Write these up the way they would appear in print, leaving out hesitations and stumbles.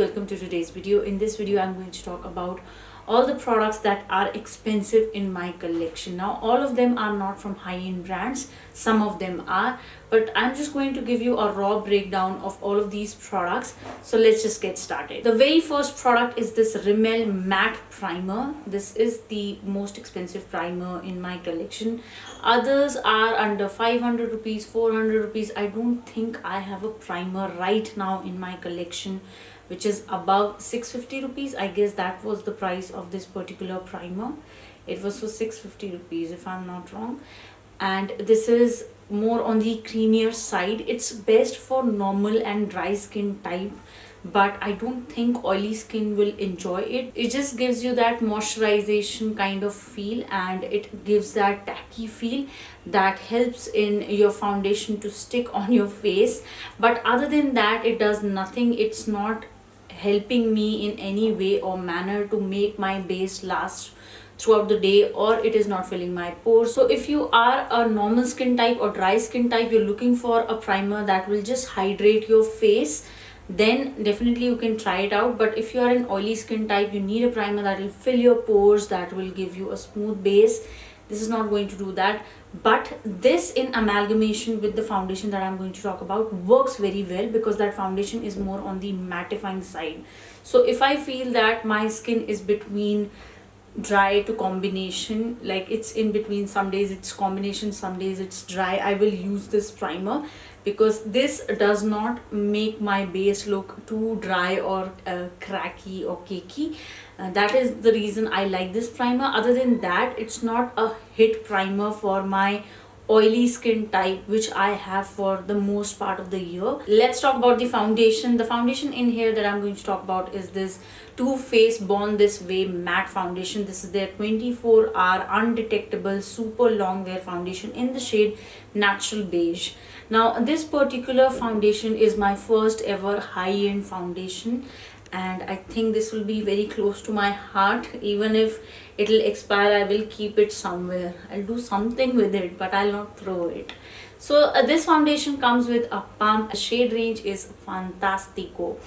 welcome to today's video. In this video I'm going to talk about all the products that are expensive in my collection. Now all of them are not from high-end brands, some of them are, but I'm just going to give you a raw breakdown of all of these products. So let's just get started. The very first product is this Rimmel matte primer. This is the most expensive primer in my collection. Others are under 500 rupees, 400 rupees. I don't think I have a primer right now in my collection which is above 650 rupees. I guess that was the price of this particular primer. It was for 650 rupees if I'm not wrong. And this is more on the creamier side. It's best for normal and dry skin type, but I don't think oily skin will enjoy it. It just gives you that moisturization kind of feel, and it gives that tacky feel that helps in your foundation to stick on your face. But other than that, it does nothing. It's not helping me in any way or manner to make my base last throughout the day, or it is not filling my pores. So if you are a normal skin type or dry skin type, you're looking for a primer that will just hydrate your face, then definitely you can try it out. But if you are an oily skin type, you need a primer that will fill your pores, that will give you a smooth base. This is not going to do that. But this, in amalgamation with the foundation that I'm going to talk about, works very well because that foundation is more on the mattifying side. So if I feel that my skin is between dry to combination, like it's in between, some days it's combination, some days it's dry, I will use this primer because this does not make my base look too dry or cracky or cakey. That is the reason I like this primer. Other than that, it's not a hit primer for my oily skin type, which I have for the most part of the year. Let's talk about the foundation. The foundation in here that I'm going to talk about is this Too Faced Born This Way matte foundation. This is their 24-hour undetectable super long wear foundation in the shade Natural Beige. Now this particular foundation is my first ever high-end foundation, and I think this will be very close to my heart. Even if it'll expire, I will keep it somewhere. I'll do something with it, but I'll not throw it. So this foundation comes with a pump. The shade range is Fantastico.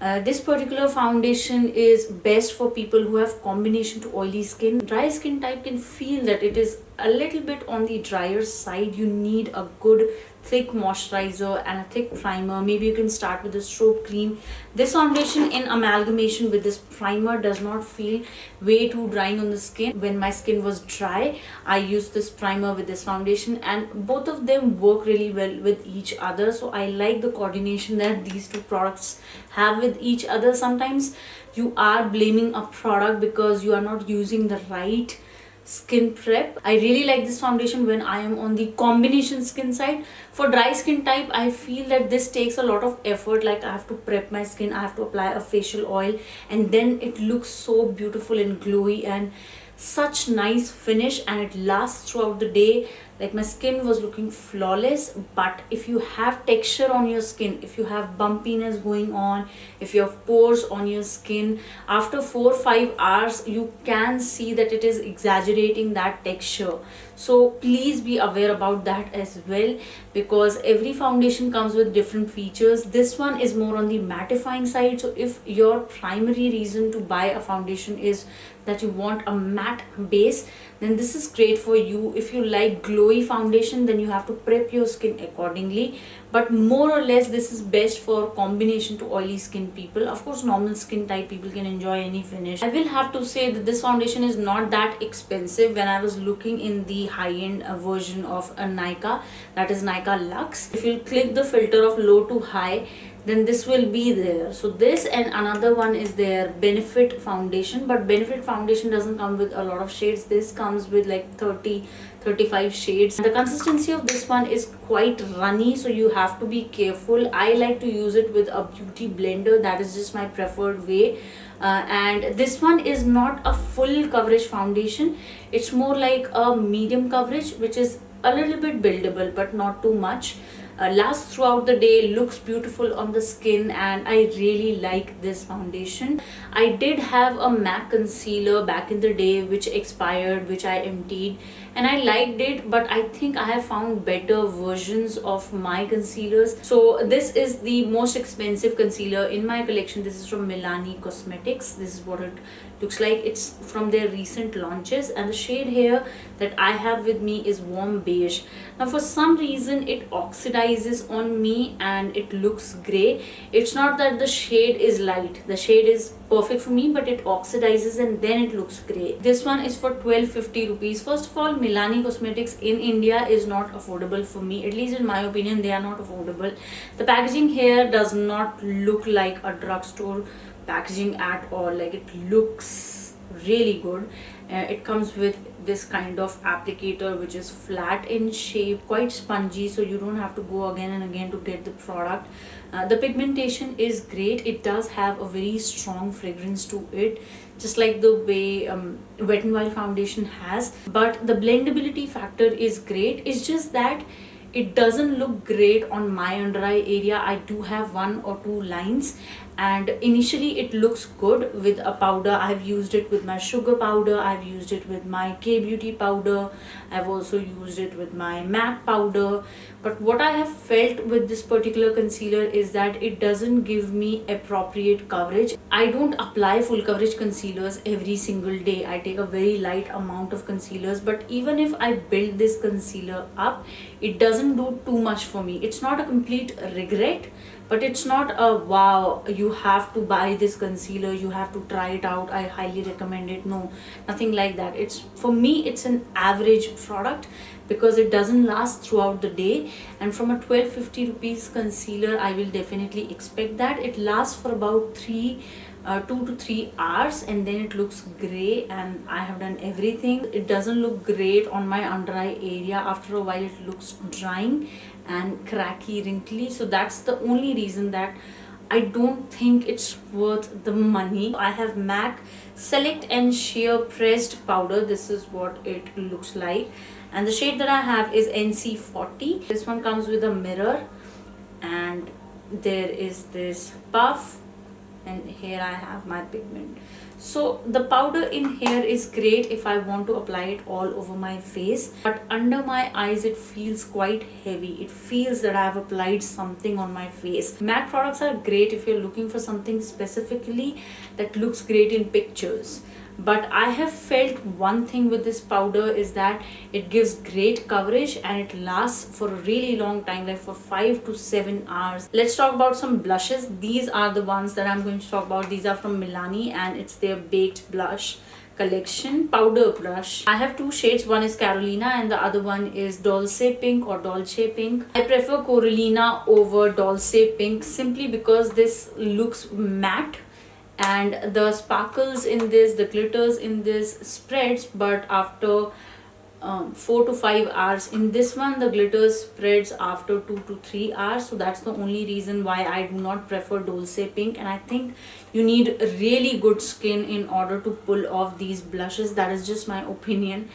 This particular foundation is best for people who have combination to oily skin. Dry skin type can feel that it is a little bit on the drier side. You need a good thick moisturizer and a thick primer. Maybe you can start with a strobe cream. This foundation in amalgamation with this primer does not feel way too drying on the skin. When my skin was dry, I used this primer with this foundation, and both of them work really well with each other. So I like the coordination that these two products have with each other. Sometimes you are blaming a product because you are not using the right skin prep. I really like this foundation when I am on the combination skin side. For dry skin type, I feel that this takes a lot of effort. Like I have to prep my skin, I have to apply a facial oil, and then it looks so beautiful and glowy and such nice finish, and it lasts throughout the day. Like my skin was looking flawless. But if you have texture on your skin, if you have bumpiness going on, if you have pores on your skin, after 4 or 5 hours you can see that it is exaggerating that texture. So please be aware about that as well, because every foundation comes with different features. This one is more on the mattifying side. So if your primary reason to buy a foundation is that you want a matte base, then this is great for you. If you like glowy foundation, then you have to prep your skin accordingly. But more or less, this is best for combination to oily skin people. Of course, normal skin type people can enjoy any finish. I will have to say that this foundation is not that expensive. When I was looking in the high-end version of a Nykaa, that is Nykaa Luxe, if you click the filter of low to high, then this will be there. So this and another one is their Benefit foundation, but Benefit foundation doesn't come with a lot of shades. This comes with like 35 shades. The consistency of this one is quite runny, so you have to be careful. I like to use it with a beauty blender. That is just my preferred way. And this one is not a full coverage foundation. It's more like a medium coverage, which is a little bit buildable but not too much. Lasts throughout the day, looks beautiful on the skin, and I really like this foundation. I did have a MAC concealer back in the day which expired, which I emptied, and I liked it, but I think I have found better versions of my concealers. So this is the most expensive concealer in my collection. This is from Milani Cosmetics. This is what it looks like. It's from their recent launches, and the shade here that I have with me is warm beige. Now for some reason it oxidizes on me and it looks gray. It's not that the shade is light, the shade is perfect for me, but it oxidizes and then it looks gray. This one is for 1250 rupees. First of all, Milani Cosmetics in India is not affordable for me, at least in my opinion. They are not affordable. The packaging here does not look like a drugstore packaging at all. Like, it looks really good. It comes with this kind of applicator which is flat in shape, quite spongy, so you don't have to go again and again to get the product. The pigmentation is great. It does have a very strong fragrance to it, just like the way Wet n Wild foundation has, but the blendability factor is great. It's just that it doesn't look great on my under eye area. I do have one or two lines, and initially it looks good with a powder. I've used it with my sugar powder, I've used it with my K beauty powder, I've also used it with my MAC powder. But what I have felt with this particular concealer is that it doesn't give me appropriate coverage. I don't apply full coverage concealers every single day. I take a very light amount of concealers, but even if I build this concealer up, it doesn't do too much for me. It's not a complete regret, but it's not a wow, you have to buy this concealer, you have to try it out, I highly recommend it. No, nothing like that. It's, for me, it's an average product because it doesn't last throughout the day. And from a 1250 rupees concealer, I will definitely expect that it lasts for about 2 to 3 hours, and then it looks gray, and I have done everything. It doesn't look great on my under eye area. After a while it looks drying and cracky, wrinkly. So that's the only reason that I don't think it's worth the money. I have MAC Select and Sheer Pressed Powder. This is what it looks like, and the shade that I have is NC40. This one comes with a mirror, and there is this puff, and here I have my pigment. So the powder in here is great if I want to apply it all over my face, but under my eyes it feels quite heavy. It feels that I have applied something on my face. MAC products are great if you're looking for something specifically that looks great in pictures. But I have felt one thing with this powder is that it gives great coverage and it lasts for a really long time, like for 5 to 7 hours. Let's talk about some blushes. These are the ones that I'm going to talk about. These are from Milani, and it's their baked blush collection powder brush. I have two shades. One is Carolina and the other one is Dolce Pink or Dolce Pink. I prefer Carolina over Dolce Pink simply because this looks matte, and the sparkles in this, the glitters in this spreads, but after 4 to 5 hours. In this one, the glitter spreads after 2 to 3 hours. So that's the only reason why I do not prefer Dolce Pink. And I think you need really good skin in order to pull off these blushes. That is just my opinion.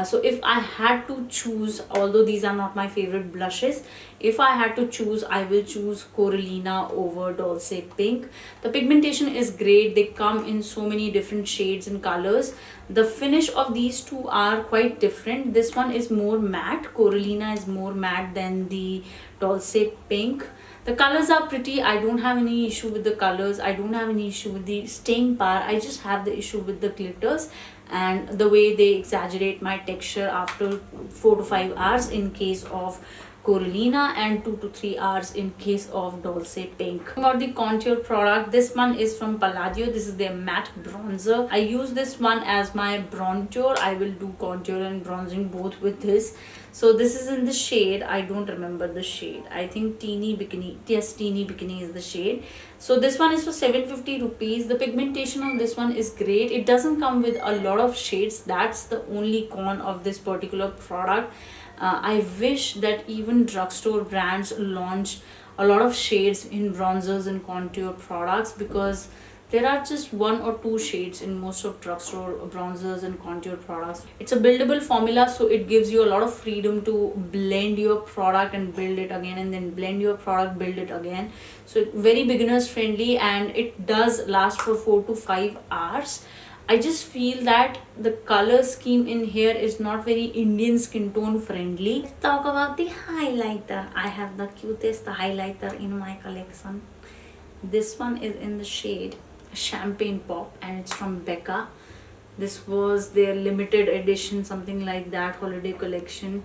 So if I had to choose, although these are not my favorite blushes, if I had to choose, I will choose Coralina over Dolce Pink. The pigmentation is great. They come in so many different shades and colors. The finish of these two are quite different. This one is more matte. Coralina is more matte than the Dolce Pink. The colors are pretty. I don't have any issue with the colors. I don't have any issue with the staying power. I just have the issue with the glitters and the way they exaggerate my texture after 4 to 5 hours in case of Coralina and 2 to 3 hours in case of Dolce Pink. About the contour product, this one is from Palladio. This is their matte bronzer. I use this one as my bronzer. I will do contour and bronzing both with this. So this is in the shade, I don't remember the shade. I think Teeny Bikini. Yes, Teeny Bikini is the shade. So this one is for 750 rupees. The pigmentation of this one is great. It doesn't come with a lot of shades. That's the only con of this particular product. I wish that even drugstore brands launch a lot of shades in bronzers and contour products, because there are just 1 or 2 shades in most of drugstore bronzers and contour products. It's a buildable formula, so it gives you a lot of freedom to blend your product and build it again, and then blend your product, build it again. So very beginners friendly, and it does last for 4 to 5 hours. I just feel that the color scheme in here is not very Indian skin tone friendly. Let's talk about the highlighter. I have the cutest highlighter in my collection. This one is in the shade Champagne Pop and it's from Becca. This was their limited edition, something like that, holiday collection.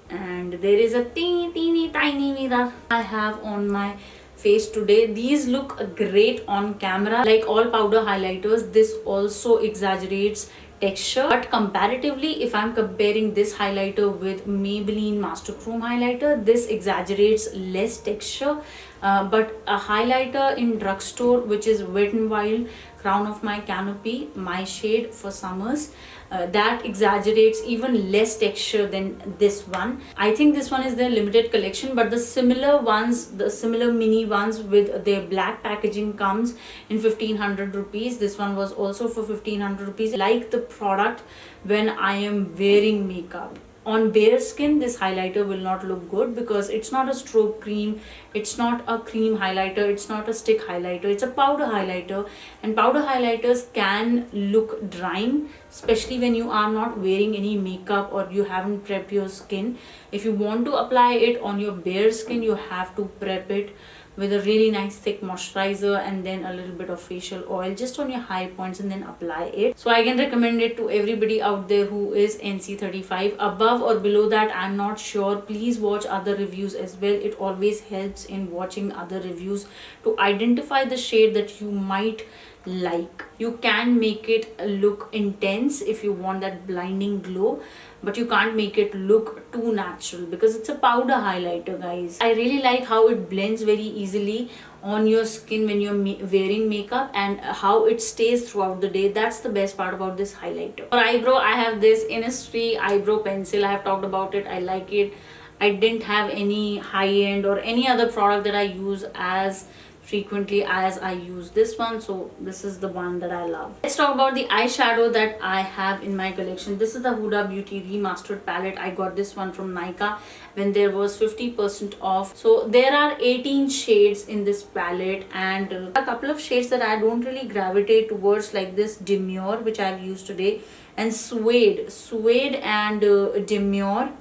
And there is a teeny tiny mirror I have on my face today. These look great on camera. Like all powder highlighters, this also exaggerates texture, but comparatively, if I'm comparing this highlighter with Maybelline Master Chrome highlighter, this exaggerates less texture. But a highlighter in Drugstore, which is Wet n Wild Crown of My Canopy, my shade for summers, that exaggerates even less texture than this one. I think this one is their limited collection, but the similar ones, the similar mini ones with their black packaging comes in 1500 rupees. This one was also for 1500 rupees. I like the product when I am wearing makeup. On bare skin, this highlighter will not look good because it's not a stroke cream, it's not a cream highlighter, it's not a stick highlighter, it's a powder highlighter. And powder highlighters can look drying, especially when you are not wearing any makeup or you haven't prepped your skin. If you want to apply it on your bare skin, you have to prep it with a really nice thick moisturizer and then a little bit of facial oil just on your high points and then apply it. So I can recommend it to everybody out there who is NC35. Above or below that, I'm not sure. Please watch other reviews as well. It always helps in watching other reviews to identify the shade that you might like. You can make it look intense if you want that blinding glow, but you can't make it look too natural because it's a powder highlighter, guys. I really like how it blends very easily on your skin when you're wearing makeup and how it stays throughout the day. That's the best part about this highlighter. For eyebrow, I have this Innisfree eyebrow pencil. I have talked about it. I like it. I didn't have any high-end or any other product that I use as frequently as I use this one, so this is the one that I love. Let's talk about the eyeshadow that I have in my collection. This is the Huda Beauty Remastered palette. I got this one from Nykaa when there was 50% off. So there are 18 shades in this palette and a couple of shades that I don't really gravitate towards, like this Demure, which I've used today, and Suede and Demure.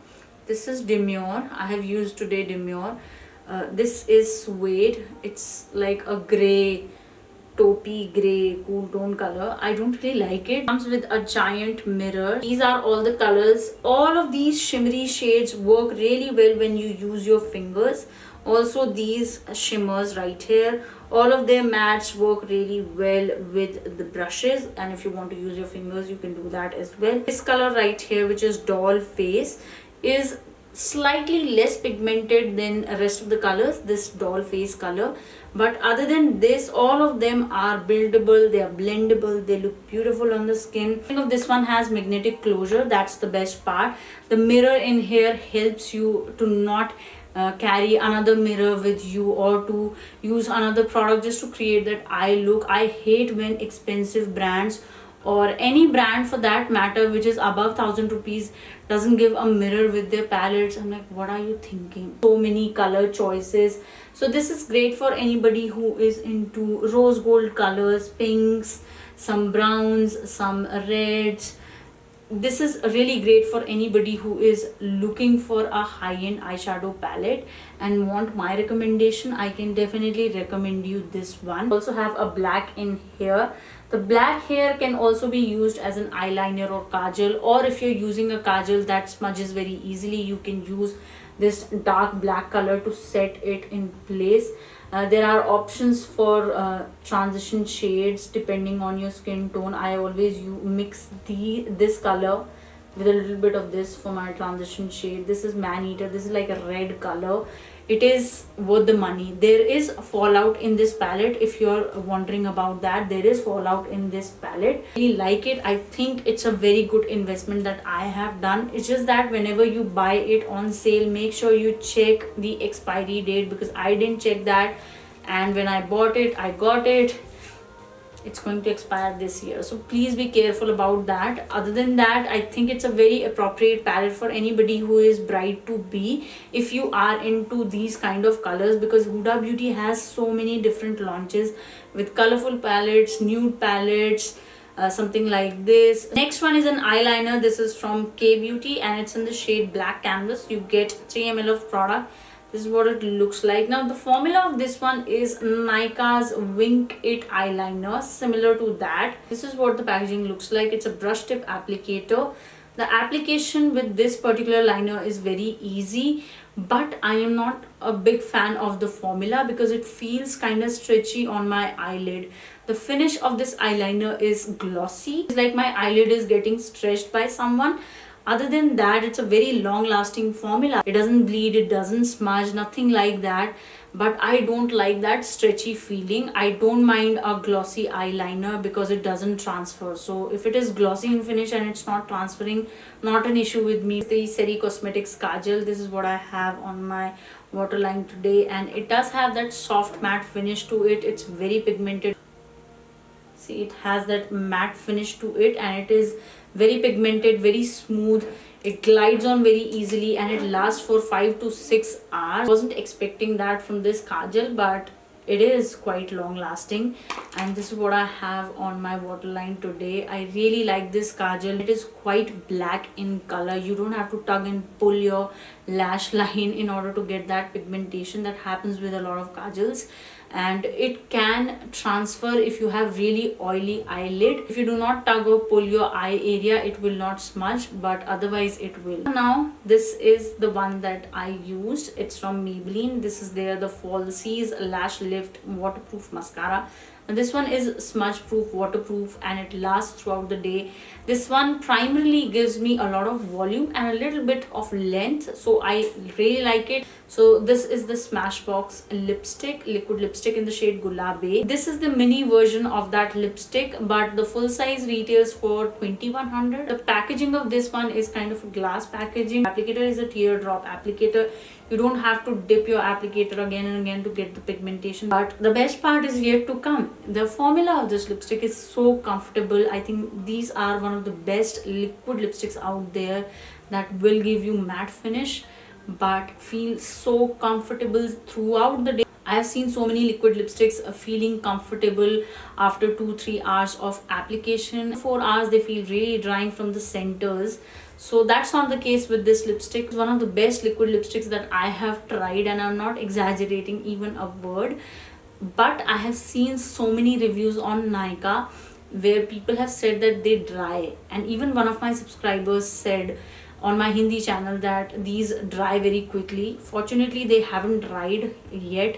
This is Demure. I have used today Demure. This is Suede. It's like a gray, taupey gray cool tone color. I don't really like it. Comes with a giant mirror. These are all the colors. All of these shimmery shades work really well when you use your fingers. Also these shimmers right here, all of their mattes work really well with the brushes, and if you want to use your fingers you can do that as well. This color right here, which is Doll Face, is slightly less pigmented than the rest of the colors, this doll face color, but other than this, all of them are buildable, they are blendable, they look beautiful on the skin. I think this one has magnetic closure. That's the best part. The mirror in here helps you to not carry another mirror with you or to use another product just to create that eye look. I hate when expensive brands or any brand for that matter which is above 1000 rupees doesn't give a mirror with their palettes. I'm like, what are you thinking? So many color choices. So this is great for anybody who is into rose gold colors, pinks, some browns, some reds. This is really great for anybody who is looking for a high-end eyeshadow palette and want my recommendation. I can definitely recommend you this one. Also have a black in here. The black here can also be used as an eyeliner or kajal, or if you're using a kajal that smudges very easily, you can use this dark black color to set it in place. There are options for transition shades depending on your skin tone. I always mix this color with a little bit of this for my transition shade. This is Man Eater. This is like a red color. It is worth the money. There is fallout in this palette. If you're wondering about that, there is fallout in this palette. I really like it. I think it's a very good investment that I have done. It's just that whenever you buy it on sale, make sure you check the expiry date, because I didn't check that, and when I bought it, I got it. It's going to expire this year, so please be careful about that. Other than that, I think it's a very appropriate palette for anybody who is bride to be, if you are into these kind of colors, because Huda Beauty has so many different launches with colorful palettes, nude palettes, something like this. Next one is an eyeliner. This is from K Beauty and it's in the shade Black Canvas. You get 3 ml of product. This is what it looks like. Now the formula of this one is Nykaa's Wink It eyeliner, similar to that. This is what the packaging looks like. It's a brush tip applicator. The application with this particular liner is very easy, but I am not a big fan of the formula because it feels kind of stretchy on my eyelid. The finish of this eyeliner is glossy. It's like my eyelid is getting stretched by someone. Other than that, it's a very long lasting formula. It doesn't bleed, it doesn't smudge, nothing like that. But I don't like that stretchy feeling. I don't mind a glossy eyeliner because it doesn't transfer. So if it is glossy in finish and it's not transferring, not an issue with me. The Seri Cosmetics Kajal, this is what I have on my waterline today, and it does have that soft matte finish to it. It's very pigmented. See, it has that matte finish to it and it is very pigmented, very smooth. It glides on very easily and it lasts for 5 to 6 hours. I wasn't expecting that from this kajal, but it is quite long lasting. And this is what I have on my waterline today. I really like this kajal. It is quite black in color. You don't have to tug and pull your lash line in order to get that pigmentation that happens with a lot of kajals. And it can transfer if you have really oily eyelid. If you do not tug or pull your eye area, it will not smudge, but otherwise it will. Now this is the one that I used. It's from Maybelline. This is the Falsies Lash Lift Waterproof Mascara. And this one is smudge proof, waterproof, and it lasts throughout the day. This one primarily gives me a lot of volume and a little bit of length, so I really like it. So this is the Smashbox lipstick, liquid lipstick in the shade Gulabi. This is the mini version of that lipstick, but the full size retails for 2100. The packaging of this one is kind of a glass packaging. Applicator is a teardrop applicator. You don't have to dip your applicator again and again to get the pigmentation. But the best part is yet to come. The formula of this lipstick is so comfortable. I think these are one of the best liquid lipsticks out there that will give you matte finish but feel so comfortable throughout the day. I have seen so many liquid lipsticks feeling comfortable after 2-3 hours of application. 4 hours they feel really drying from the centers. So that's not the case with this lipstick. It's one of the best liquid lipsticks that I have tried, and I'm not exaggerating even a word. But I have seen so many reviews on Nykaa where people have said that they dry, and even one of my subscribers said on my Hindi channel that these dry very quickly. Fortunately they haven't dried yet.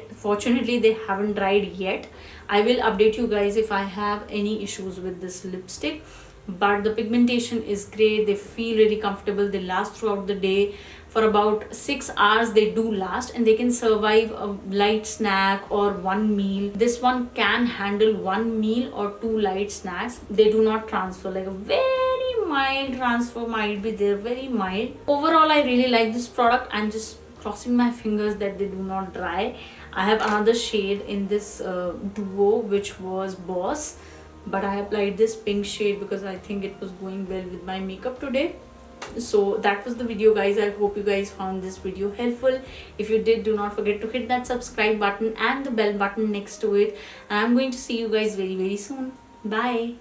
I will update you guys if I have any issues with this lipstick. But the pigmentation is great. They feel really comfortable. They last throughout the day. For about 6 hours they do last, and they can survive a light snack or one meal. This one can handle 1 meal or 2 light snacks. They do not transfer, like a very mild transfer might be there, very mild. Overall I really like this product. I'm just crossing my fingers that they do not dry. I have another shade in this duo, which was Boss, but I applied this pink shade because I think it was going well with my makeup today. So that was the video, guys. I hope you guys found this video helpful. If you did, do not forget to hit that subscribe button and the bell button next to it. I'm going to see you guys very soon. Bye.